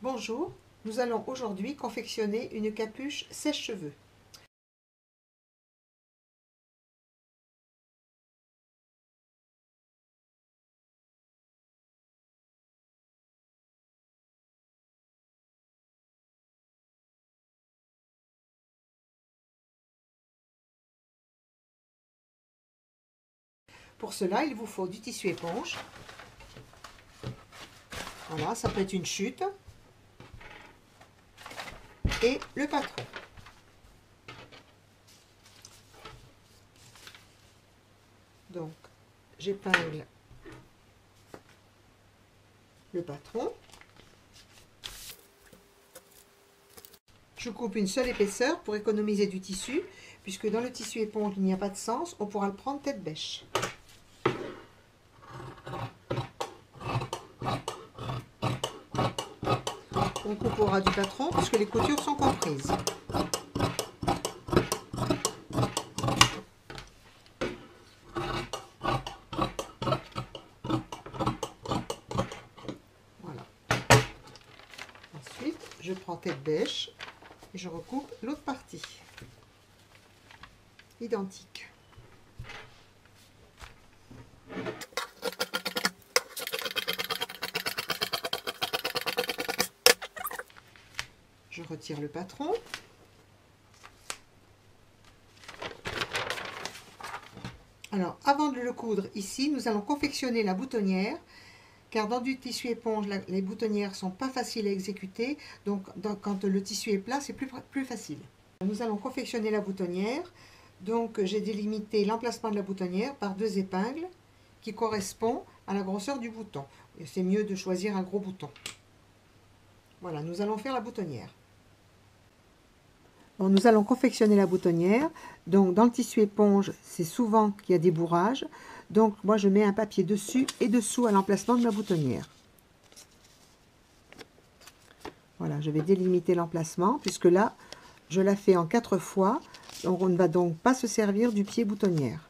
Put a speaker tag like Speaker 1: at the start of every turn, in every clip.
Speaker 1: Bonjour, nous allons aujourd'hui confectionner une capuche sèche-cheveux. Pour cela, il vous faut du tissu éponge. Voilà, ça peut être une chute. Et le patron. Donc, j'épingle le patron. Je coupe une seule épaisseur pour économiser du tissu, puisque dans le tissu éponge, il n'y a pas de sens, on pourra le prendre tête bêche. On coupe au ras du patron, puisque les coutures sont comprises. Voilà. Ensuite, je prends tête bêche et je recoupe l'autre partie. Identique. Je retire le patron. Alors, avant de le coudre ici, nous allons confectionner la boutonnière, car dans du tissu éponge, les boutonnières ne sont pas faciles à exécuter, donc quand le tissu est plat, c'est plus facile. Nous allons confectionner la boutonnière, donc j'ai délimité l'emplacement de la boutonnière par 2 épingles qui correspondent à la grosseur du bouton. C'est mieux de choisir un gros bouton. Voilà, nous allons faire la boutonnière. Bon, nous allons confectionner la boutonnière. Donc dans le tissu éponge, c'est souvent qu'il y a des bourrages. Donc moi je mets un papier dessus et dessous à l'emplacement de ma boutonnière. Voilà, je vais délimiter l'emplacement puisque là, je la fais en 4 fois. Donc on ne va donc pas se servir du pied boutonnière.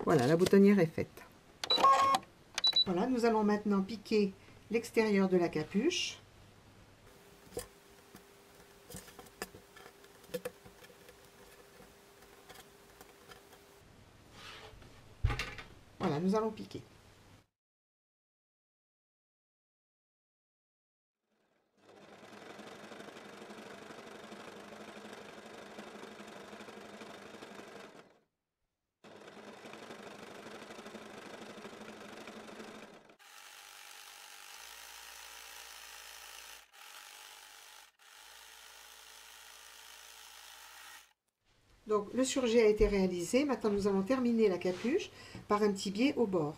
Speaker 1: Voilà, la boutonnière est faite. Voilà, nous allons maintenant piquer l'extérieur de la capuche. Voilà, nous allons piquer. Donc le surjet a été réalisé, maintenant nous allons terminer la capuche par un petit biais au bord.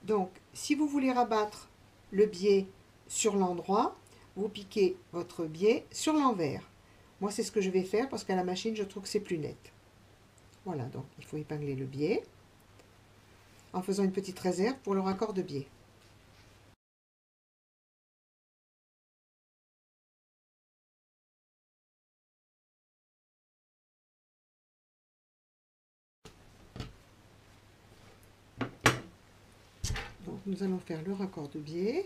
Speaker 1: Donc si vous voulez rabattre le biais sur l'endroit, vous piquez votre biais sur l'envers. Moi c'est ce que je vais faire parce qu'à la machine je trouve que c'est plus net. Voilà, donc il faut épingler le biais en faisant une petite réserve pour le raccord de biais. Donc nous allons faire le raccord de biais.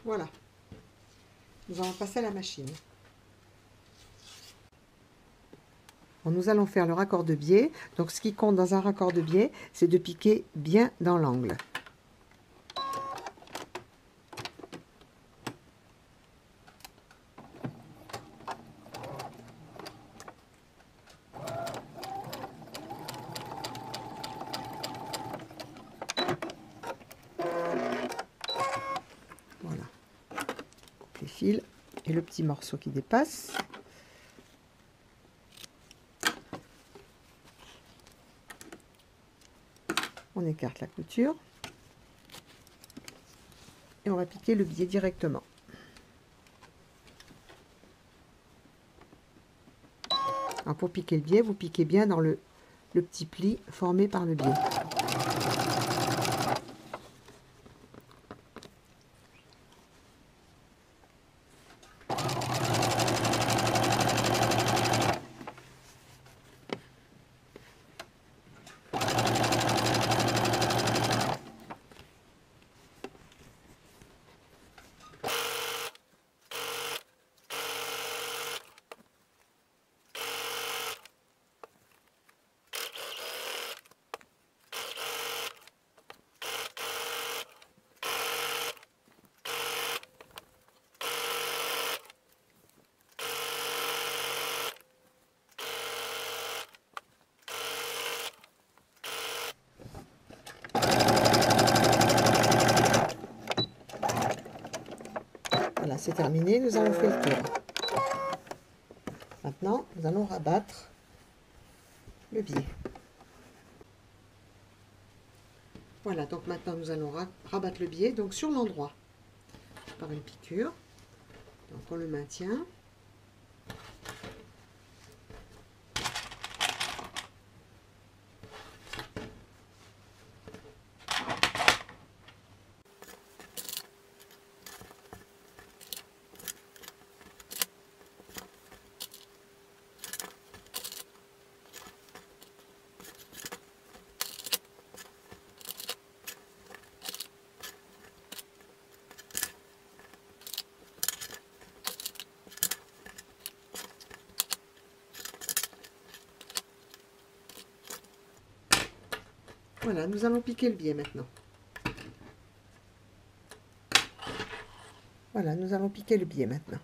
Speaker 1: Voilà. Nous allons passer à la machine. Bon, nous allons faire le raccord de biais. Donc ce qui compte dans un raccord de biais, c'est de piquer bien dans l'angle. Voilà. Les fils et le petit morceau qui dépasse. On écarte la couture et on va piquer le biais directement. Alors pour piquer le biais, vous piquez bien dans le petit pli formé par le biais. Voilà, c'est terminé, nous avons fait le tour. Maintenant, nous allons rabattre le biais. Voilà, donc maintenant nous allons rabattre le biais donc sur l'endroit par une piqûre. Donc on le maintient. Voilà, nous allons piquer le biais maintenant. Voilà, nous allons piquer le biais maintenant.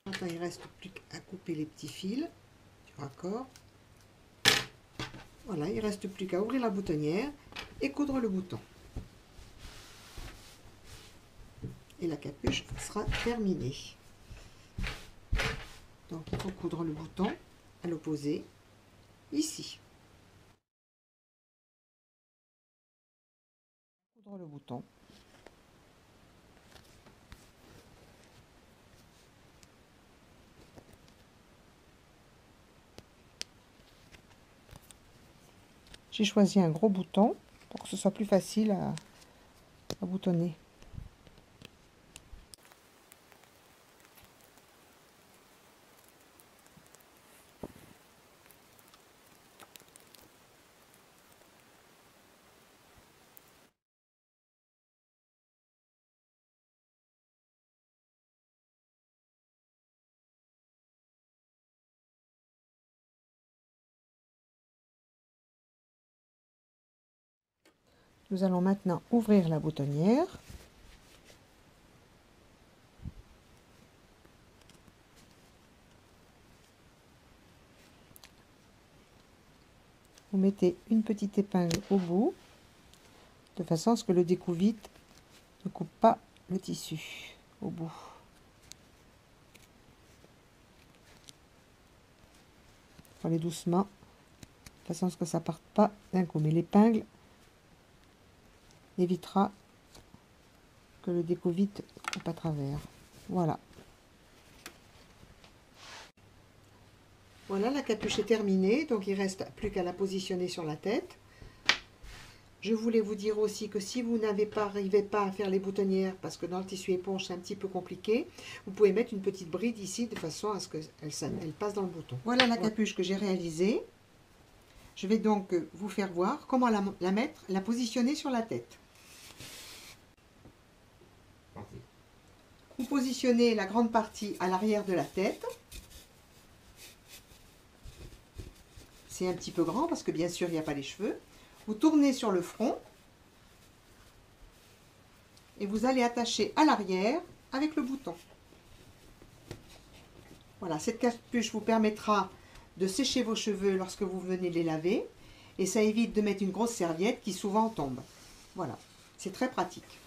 Speaker 1: Maintenant, il ne reste plus qu'à couper les petits fils du raccord. Voilà, il ne reste plus qu'à ouvrir la boutonnière et coudre le bouton. Et la capuche sera terminée. Donc il faut coudre le bouton à l'opposé, ici. Coudre le bouton. J'ai choisi un gros bouton pour que ce soit plus facile à boutonner. Nous allons maintenant ouvrir la boutonnière. vous mettez une petite épingle au bout, de façon à ce que le découvite ne coupe pas le tissu au bout. Il faut aller doucement, de façon à ce que ça ne parte pas d'un coup. Mais l'épingle évitera que le découvite coupe à travers. Voilà. Voilà, la capuche est terminée, donc il ne reste plus qu'à la positionner sur la tête. Je voulais vous dire aussi que si vous n'arrivez pas à faire les boutonnières, parce que dans le tissu éponge c'est un petit peu compliqué, vous pouvez mettre une petite bride ici de façon à ce qu'elle passe dans le bouton. Voilà la capuche que j'ai réalisée. Je vais donc vous faire voir comment la positionner sur la tête. Vous positionnez la grande partie à l'arrière de la tête. C'est un petit peu grand parce que bien sûr il n'y a pas les cheveux. Vous tournez sur le front et vous allez attacher à l'arrière avec le bouton. Voilà, cette capuche vous permettra de sécher vos cheveux lorsque vous venez les laver et ça évite de mettre une grosse serviette qui souvent tombe. Voilà, c'est très pratique.